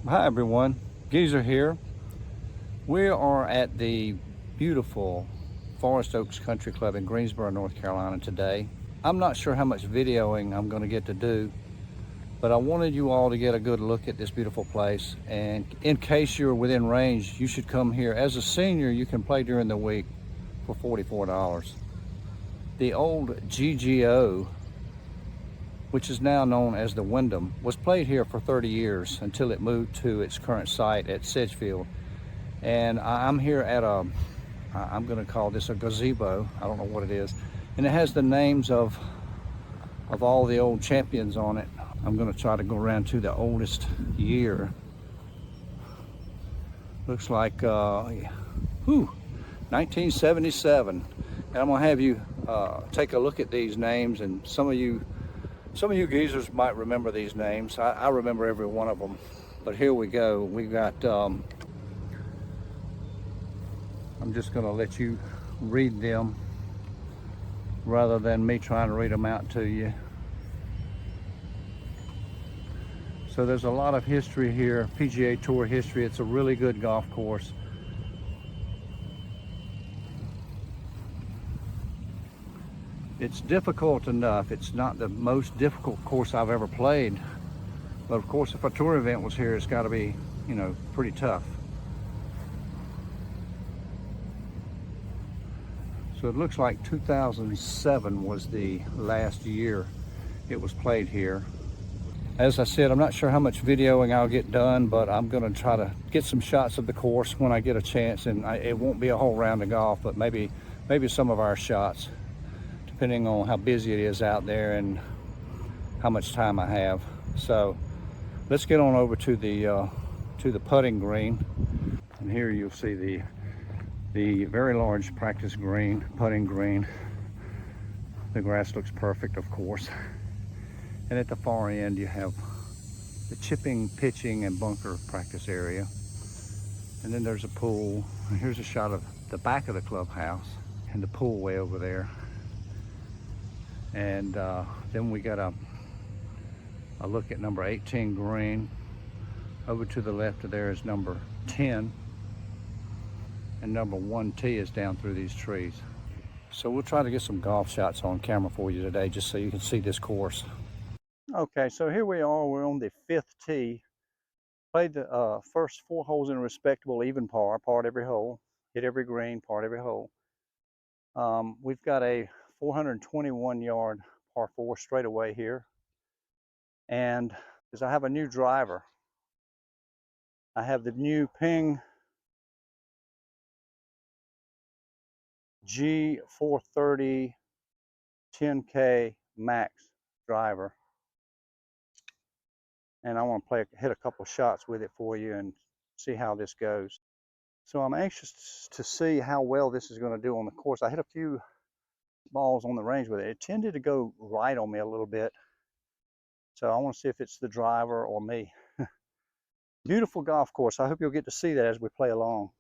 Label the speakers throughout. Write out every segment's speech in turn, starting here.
Speaker 1: Hi everyone, Geezer here. We are at the beautiful Forest Oaks Country Club in Greensboro, North Carolina today. I'm not sure how much videoing I'm going to get to do, but I wanted you all to get a good look at this beautiful place. And in case you're within range, you should come here. As a senior, you can play during the week for $44. The old GGO, which is now known as the Wyndham, was played here for 30 years until it moved to its current site at Sedgefield. And I'm here at I'm gonna call this a gazebo, I don't know what it is. And it has the names of all the old champions on it. I'm gonna try to go around to the oldest year. Looks like, 1977. And I'm gonna have you take a look at these names, and some of you geezers might remember these names. I remember every one of them. But here we go. We got, I'm just gonna let you read them rather than me trying to read them out to you. So there's a lot of history here, PGA Tour history. It's a really good golf course. It's difficult enough. It's not the most difficult course I've ever played. But of course, if a tour event was here, it's got to be, you know, pretty tough. So it looks like 2007 was the last year it was played here. As I said, I'm not sure how much videoing I'll get done, but I'm going to try to get some shots of the course when I get a chance. And it won't be a whole round of golf, but maybe some of our shots, depending on how busy it is out there and how much time I have. So let's get on over to the putting green. And here you'll see the very large practice green, putting green. The grass looks perfect, of course. And at the far end, you have the chipping, pitching, and bunker practice area. And then there's a pool. And here's a shot of the back of the clubhouse and the pool way over there. And then we got a look at number 18 green. Over to the left of there is number 10. And number 1T is down through these trees. So we'll try to get some golf shots on camera for you today, just so you can see this course. Okay, so here we are. We're on the 5th tee. Played the first 4 holes in a respectable even par, parred every hole, hit every green, parred every hole. We've got a 421-yard par 4 straightaway here. And because I have a new driver, I have the new Ping G430 10K Max driver. And I want to hit a couple shots with it for you and see how this goes. So I'm anxious to see how well this is going to do on the course. I hit a few balls on the range with it. It tended to go right on me a little bit. So I want to see if it's the driver or me. Beautiful golf course. I hope you'll get to see that as we play along.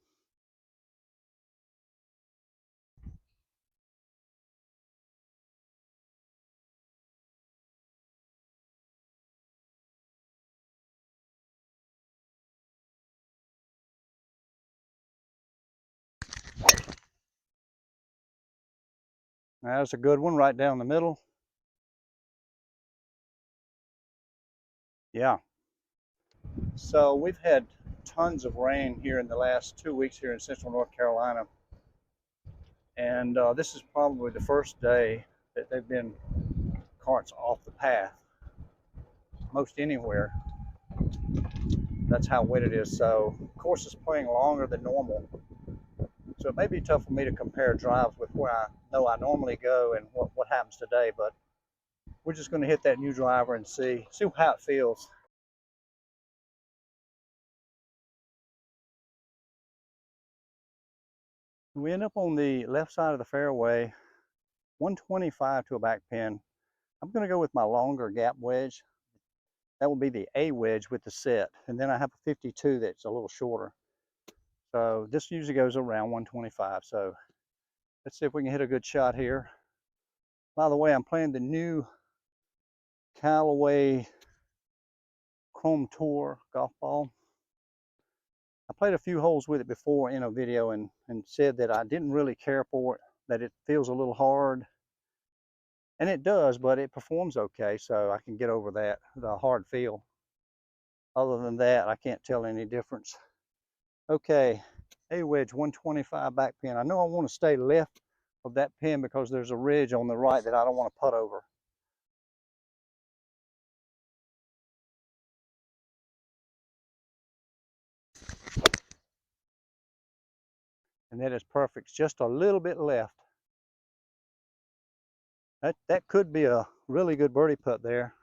Speaker 1: That's a good one right down the middle. Yeah. So we've had tons of rain here in the last 2 weeks here in central North Carolina. And this is probably the first day that they've been carts off the path most anywhere. That's how wet it is. So of course it's playing longer than normal. So it may be tough for me to compare drives with where I know I normally go and what happens today, but we're just going to hit that new driver and see how it feels. We end up on the left side of the fairway, 125 to a back pin. I'm going to go with my longer gap wedge. That will be the A wedge with the set. And then I have a 52 that's a little shorter. So this usually goes around 125. So let's see if we can hit a good shot here. By the way, I'm playing the new Callaway Chrome Tour golf ball. played a few holes with it before in a video and said that I didn't really care for it, that it feels a little hard. And it does, but it performs okay, so I can get over that, the hard feel. Other than that, I can't tell any difference. Okay, A-wedge 125 back pin. I know I want to stay left of that pin because there's a ridge on the right that I don't want to putt over. And that is perfect, just a little bit left. That could be a really good birdie putt there.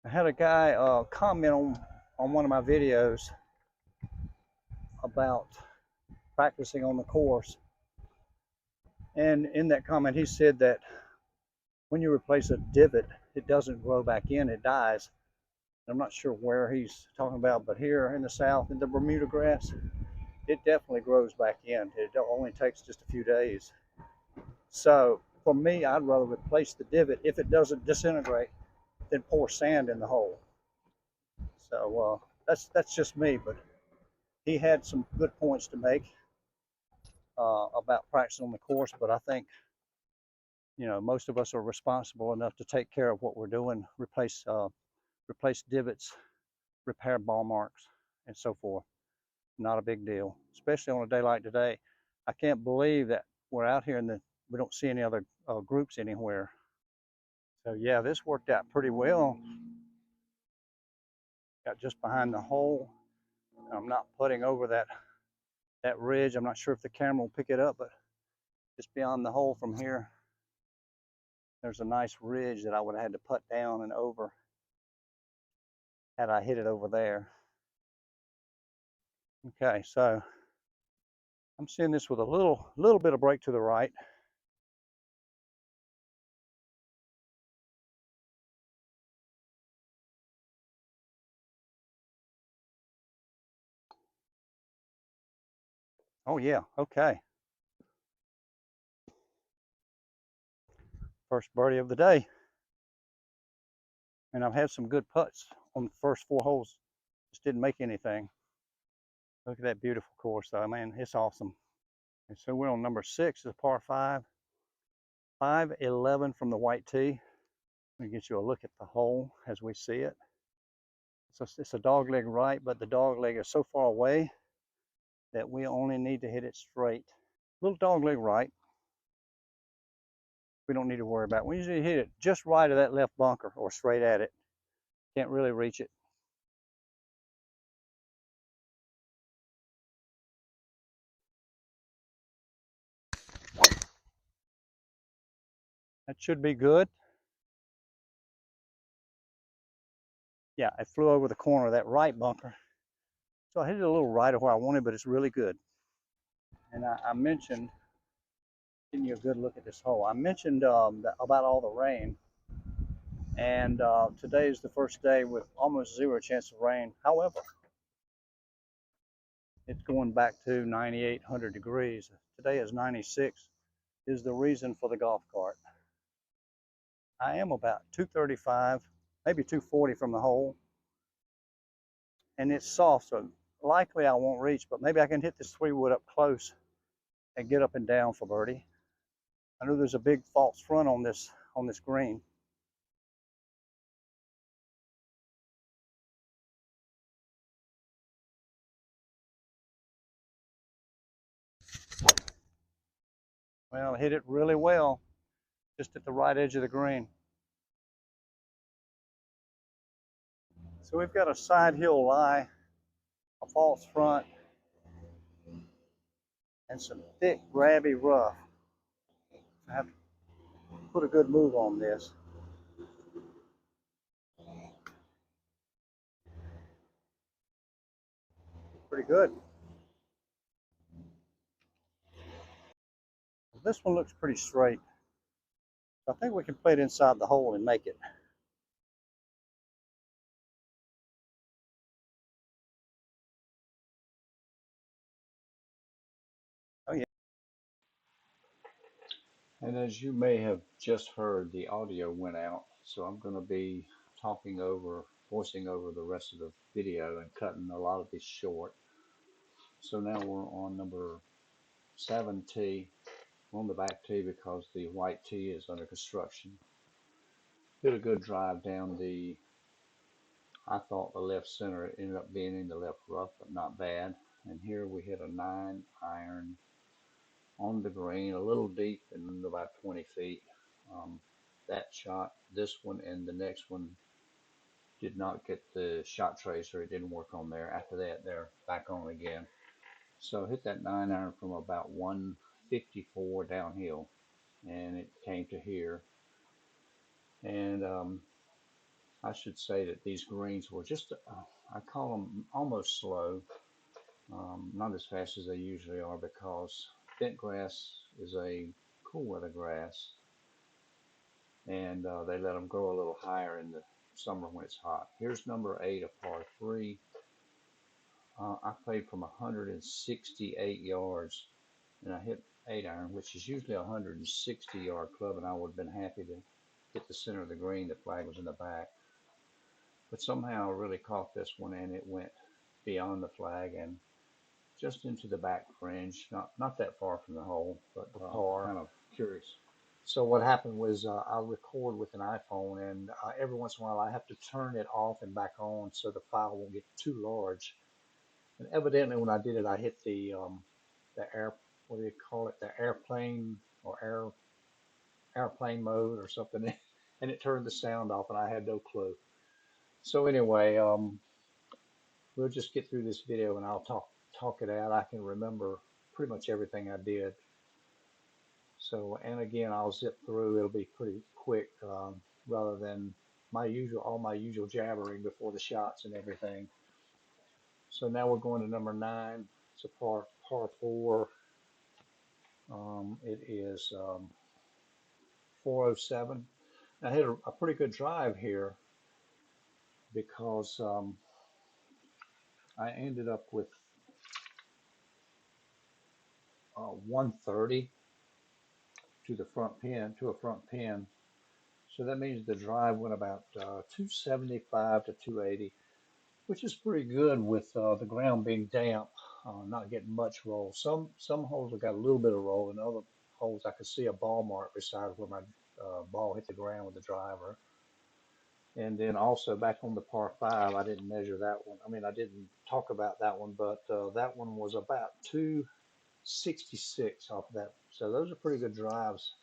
Speaker 1: I had a guy comment on one of my videos about practicing on the course. And in that comment, he said that when you replace a divot, it doesn't grow back in, it dies. I'm not sure where he's talking about, but here in the South, in the Bermuda grass, it definitely grows back in. It only takes just a few days. So for me, I'd rather replace the divot if it doesn't disintegrate than pour sand in the hole. So that's just me, but he had some good points to make about practicing on the course. But I think, you know, most of us are responsible enough to take care of what we're doing, replace divots, repair ball marks, and so forth. Not a big deal, especially on a day like today. I can't believe that we're out here and we don't see any other groups anywhere. So yeah, this worked out pretty well. Got just behind the hole. I'm not putting over that ridge. I'm not sure if the camera will pick it up, but just beyond the hole from here, there's a nice ridge that I would have had to putt down and over had I hit it over there. Okay, so I'm seeing this with a little bit of break to the right. Oh yeah, okay. First birdie of the day. And I've had some good putts on the first 4 holes. Just didn't make anything. Look at that beautiful course though, man. It's awesome. And so we're on number 6, it's a par 5. 511 from the white tee. Let me get you a look at the hole as we see it. It's a dog leg right, but the dog leg is so far away that we only need to hit it straight. Little dog leg right. We don't need to worry about it. We usually hit it just right of that left bunker or straight at it. Can't really reach it. That should be good. Yeah, it flew over the corner of that right bunker. So I hit it a little right of where I wanted, but it's really good. And I mentioned, giving you a good look at this hole, I mentioned about all the rain. And today is the first day with almost 0 chance of rain. However, it's going back to 9,800 degrees. Today is 96, is the reason for the golf cart. I am about 235, maybe 240 from the hole. And it's soft, so likely I won't reach, but maybe I can hit this 3-wood up close and get up and down for birdie. I know there's a big false front on this green. Well, I hit it really well, just at the right edge of the green. So we've got a side hill lie, a false front, and some thick, grabby rough. I have to put a good move on this. Pretty good. This one looks pretty straight. So I think we can play it inside the hole and make it. Oh yeah. And as you may have just heard, the audio went out, so I'm going to be voicing over the rest of the video and cutting a lot of this short. So now we're on number 7 tee. We're on the back tee because the white tee is under construction. Hit a good drive down I thought the left center. It ended up being in the left rough, but not bad. And here we hit a 9-iron on the green, a little deep and about 20 feet. That shot, this one and the next one did not get the shot tracer. It didn't work on there. After that, they're back on again. So hit that 9-iron from about 154 downhill, and it came to here. And I should say that these greens were just, I call them almost slow, not as fast as they usually are, because bent grass is a cool weather grass, and they let them grow a little higher in the summer when it's hot. Here's number 8, a par 3. I played from 168 yards, and I hit 8-iron, which is usually a 160-yard club, and I would have been happy to hit the center of the green. The flag was in the back. But somehow I really caught this one, and it went beyond the flag and just into the back fringe, not that far from the hole, but kind of curious. So what happened was I record with an iPhone, and every once in a while I have to turn it off and back on so the file won't get too large. And evidently when I did it, I hit the what do you call it, the airplane or airplane mode or something, and it turned the sound off, and I had no clue. So anyway, we'll just get through this video and I'll talk it out. I can remember pretty much everything I did. So, and again, I'll zip through. It'll be pretty quick, rather than all my usual jabbering before the shots and everything. So now we're going to number 9. It's a par 4. It is 407. I hit a pretty good drive here because I ended up with 130 to a front pin. So that means the drive went about 275 to 280, which is pretty good with the ground being damp, not getting much roll. Some holes have got a little bit of roll, and other holes I could see a ball mark beside where my ball hit the ground with the driver. And then also back on the par 5, I didn't measure that one. I mean, I didn't talk about that one, but that one was about 266 off of that. So those are pretty good drives,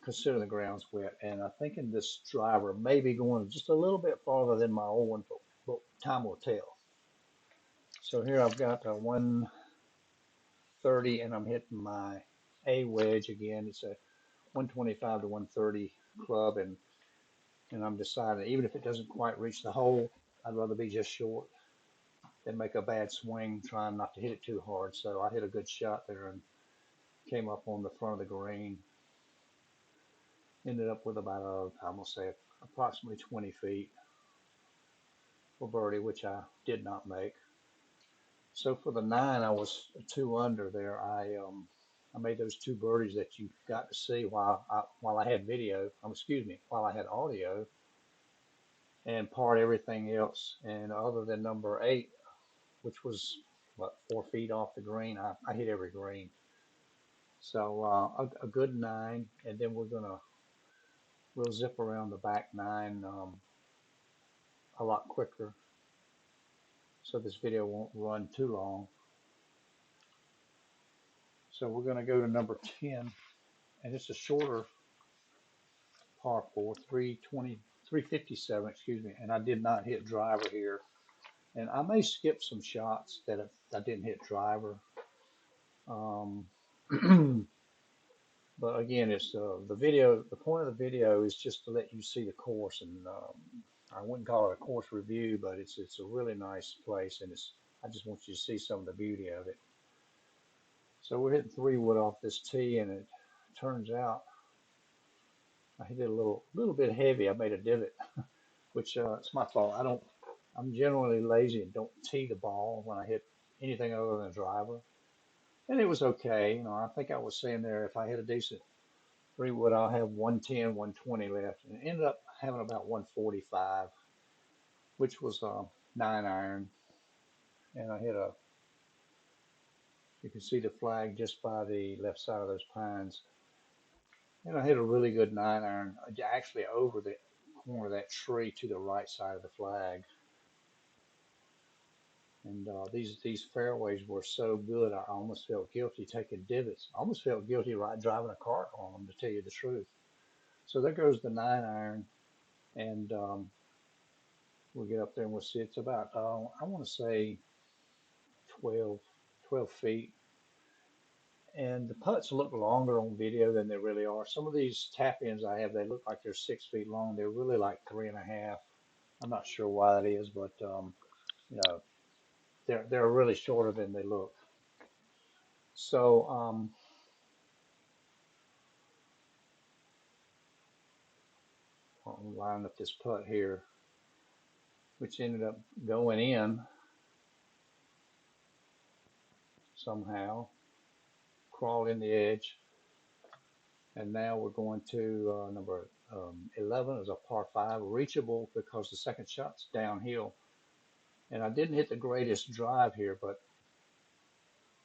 Speaker 1: considering the ground's wet. And I'm thinking this driver may be going just a little bit farther than my old one, but time will tell. So here I've got a 130, and I'm hitting my A wedge again. It's a 125 to 130 club, and I'm deciding, even if it doesn't quite reach the hole, I'd rather be just short than make a bad swing trying not to hit it too hard. So I hit a good shot there and came up on the front of the green. Ended up with about I'm gonna say approximately 20 feet for birdie, which I did not make. So for the 9, I was 2 under there. I made those 2 birdies that you got to see while I had video. While I had audio, and parred everything else. And other than number 8, which was 4 feet off the green, I hit every green. So a good 9, and then we'll zip around the back 9 a lot quicker, so this video won't run too long. So we're going to go to number 10, and it's a shorter par 4, 357, excuse me, and I did not hit driver here. And I may skip some shots that I didn't hit driver. But again, it's the video. The point of the video is just to let you see the course, and I wouldn't call it a course review, but it's a really nice place, and I just want you to see some of the beauty of it. So we're hitting 3-wood off this tee, and it turns out I hit it a little bit heavy. I made a divot, which it's my fault. I'm generally lazy and don't tee the ball when I hit anything other than a driver. And it was okay. You know, I think I was saying there, if I had a decent 3 wood, I'll have 110, 120 left, and ended up having about 145, which was a 9 iron. And I hit a, you can see the flag just by the left side of those pines. And I hit a really good 9 iron, actually over the corner of that tree to the right side of the flag. And these fairways were so good, I almost felt guilty taking divots. I almost felt guilty right driving a cart on them, to tell you the truth. So there goes the 9 iron, and we'll get up there and we'll see. It's about, I want to say 12, 12 feet. And the putts look longer on video than they really are. Some of these tap ins I have, they look like they're 6 feet long. They're really like 3.5. I'm not sure why that is, but you know, they're really shorter than they look. So I'll line up this putt here, which ended up going in somehow, crawled in the edge, and now we're going to number 11 is a par 5, reachable because the second shot's downhill. And I didn't hit the greatest drive here, but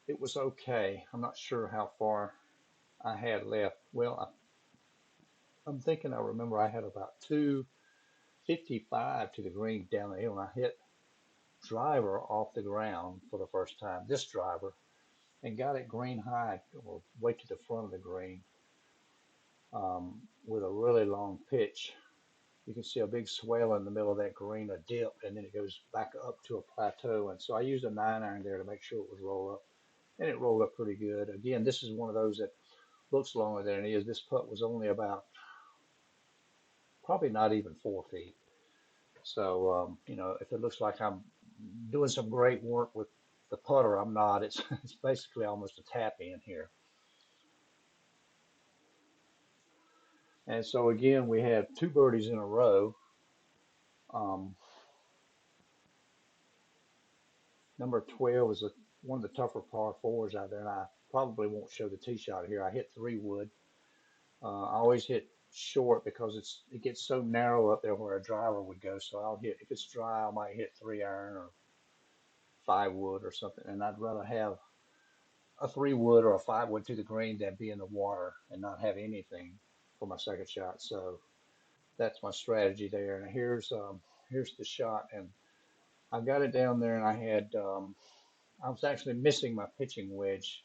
Speaker 1: it was okay. I'm not sure how far I had left. Well, I'm thinking I remember I had about 255 to the green down the hill, and I hit driver off the ground for the first time, this driver, and got it green high, or way to the front of the green, with a really long pitch. You can see a big swell in the middle of that green, a dip, and then it goes back up to a plateau. And so I used a 9 iron there to make sure it would roll up, and it rolled up pretty good. Again, this is one of those that looks longer than it is. This putt was only about, probably not even 4 feet. So, you know, if it looks like I'm doing some great work with the putter, I'm not. It's basically almost a tap in here. And so again, we had two birdies in a row. Um, Number 12 is one of the tougher par fours out there, and I probably won't show the tee shot here. I hit 3 wood. I always hit short because it gets so narrow up there where a driver would go. So I'll hit, if it's dry, I might hit 3 iron or 5 wood or something. And I'd rather have a 3 wood or a 5 wood to the green than be in the water and not have anything for my second shot. So that's my strategy there. And here's the shot, and I got it down there, and I was actually missing my pitching wedge.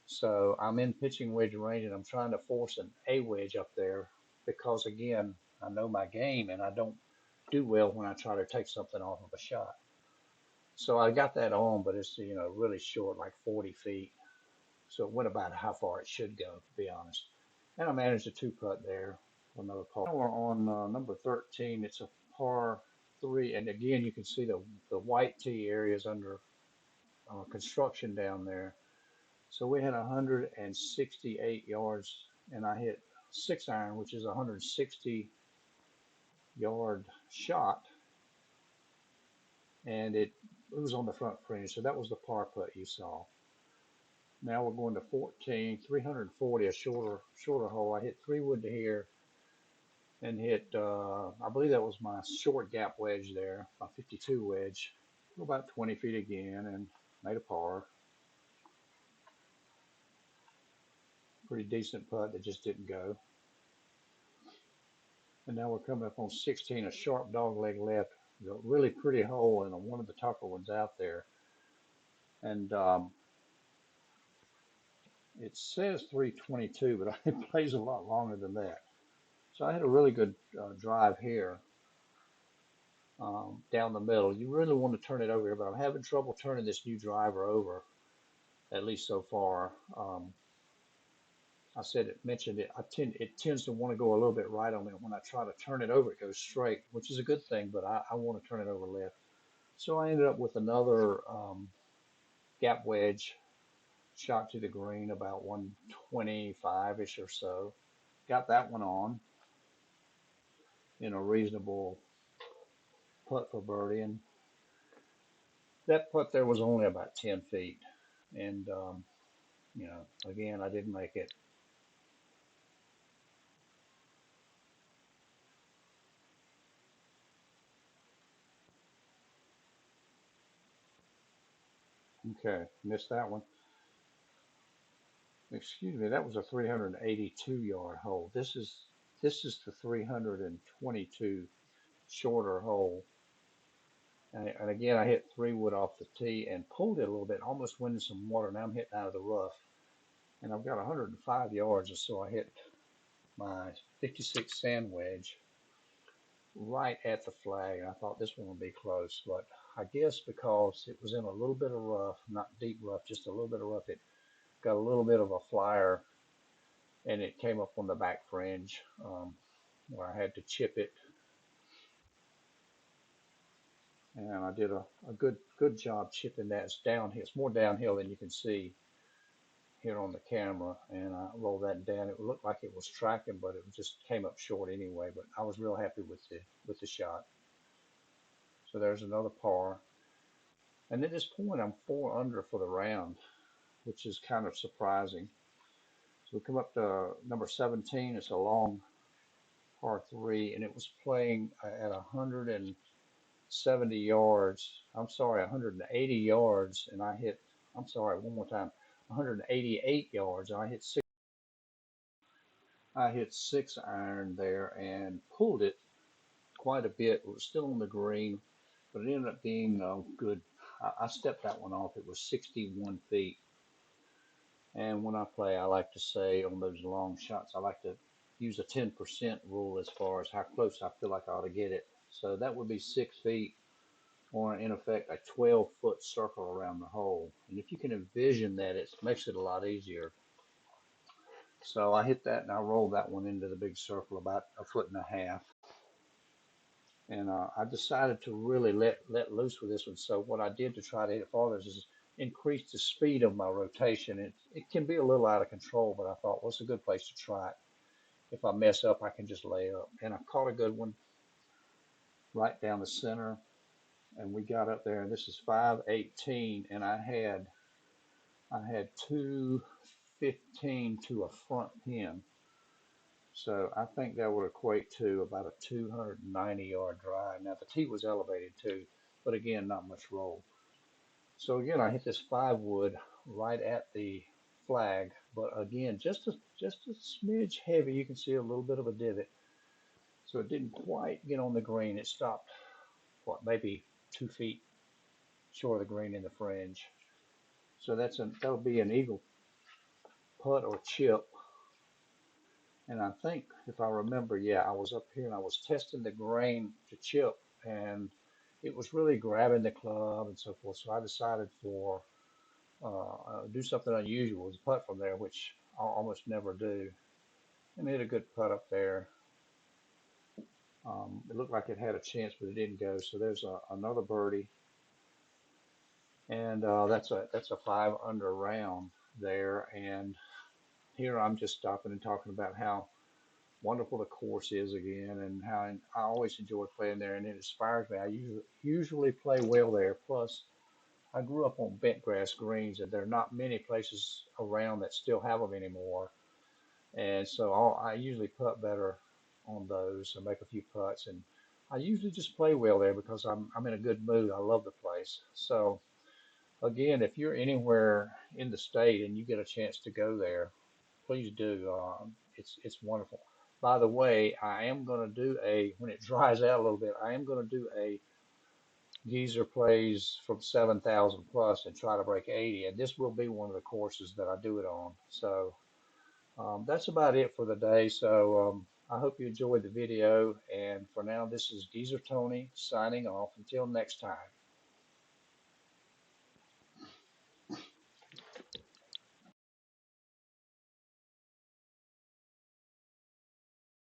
Speaker 1: So I'm in pitching wedge range, and I'm trying to force an A wedge up there because, again, I know my game, and I don't do well when I try to take something off of a shot. So I got that on, but it's, you know, really short, like 40 feet. So it went about how far it should go, to be honest. And I managed a two putt there for another par. Now we're on number 13. It's a par 3, and again, you can see the white tee areas under construction down there. So we had 168 yards, and I hit 6 iron, which is a 160-yard shot, and it was on the front fringe. So that was the par putt you saw. Now we're going to 14, 340, a shorter hole. I hit 3 wood to here, and hit, I believe that was my short gap wedge there, my 52 wedge, about 20 feet again, and made a par. Pretty decent putt that just didn't go. And now we're coming up on 16, a sharp dog leg left, a really pretty hole and one of the tougher ones out there. And it says 322, but it plays a lot longer than that. So I had a really good drive here down the middle. You really want to turn it over here, but I'm having trouble turning this new driver over, at least so far. I said it mentioned it. It tends to want to go a little bit right on me. When I try to turn it over, it goes straight, which is a good thing. But I want to turn it over left. So I ended up with another gap wedge shot to the green about 125-ish or so. Got that one on in a reasonable putt for birdie, and that putt there was only about 10 feet. And you know, again, I didn't make it. Okay, missed that one. Excuse me, that was a 382 yard hole. This is the 322 shorter hole. And again, I hit 3 wood off the tee and pulled it a little bit, almost went in some water. Now I'm hitting out of the rough, and I've got 105 yards or so. I hit my 56 sand wedge right at the flag, and I thought this one would be close, but I guess because it was in a little bit of rough, not deep rough, just a little bit of rough, it got a little bit of a flyer, and it came up on the back fringe, where I had to chip it, and I did a good job chipping that. It's downhill. It's more downhill than you can see here on the camera, and I rolled that down. It looked like it was tracking, but it just came up short anyway. But I was real happy with the shot. So there's another par, and at this point I'm 4 under for the round, which is kind of surprising. So we come up to number 17. It's a long par three, and it was playing at 170 yards. I'm sorry, 180 yards, and I hit. I'm sorry, one more time. 188 yards. I hit 6 iron there and pulled it quite a bit. It was still on the green, but it ended up being good. I stepped that one off. It was 61 feet. And when I play, I like to say on those long shots, I like to use a 10% rule as far as how close I feel like I ought to get it. So that would be 6 feet, or in effect, a 12-foot circle around the hole. And if you can envision that, it makes it a lot easier. So I hit that and I rolled that one into the big circle about a foot and a half. And I decided to really let loose with this one. So what I did to try to hit it farther is increase the speed of my rotation. It can be a little out of control, but I thought, well, it's a good place to try it. If I mess up, I can just lay up. And I caught a good one right down the center, and we got up there. And this is 518, and I had 215 to a front pin. So I think that would equate to about a 290-yard drive. Now the tee was elevated too, but again, not much roll. So again, I hit this 5 wood right at the flag, but again, just a smidge heavy. You can see a little bit of a divot, so it didn't quite get on the green. It stopped, what, maybe 2 feet short of the green in the fringe. So that'll be an eagle putt or chip. And I think if I remember, yeah, I was up here and I was testing the grain to chip, and it was really grabbing the club and so forth. So I decided for do something unusual, as putt from there, which I almost never do, and hit a good putt up there. It looked like it had a chance, but it didn't go. So there's another birdie, and that's a 5 under round there. And here I'm just stopping and talking about how wonderful the course is again, and how I always enjoy playing there, and it inspires me. I usually play well there. Plus, I grew up on bent grass greens, and there are not many places around that still have them anymore. And so I usually putt better on those and make a few putts, and I usually just play well there because I'm in a good mood. I love the place. So again, if you're anywhere in the state and you get a chance to go there, please do. It's wonderful. By the way, I am going to do when it dries out a little bit, I am going to do a geezer plays from 7,000 plus and try to break 80. And this will be one of the courses that I do it on. So that's about it for the day. So I hope you enjoyed the video. And for now, this is Geezer Tony signing off. Until next time.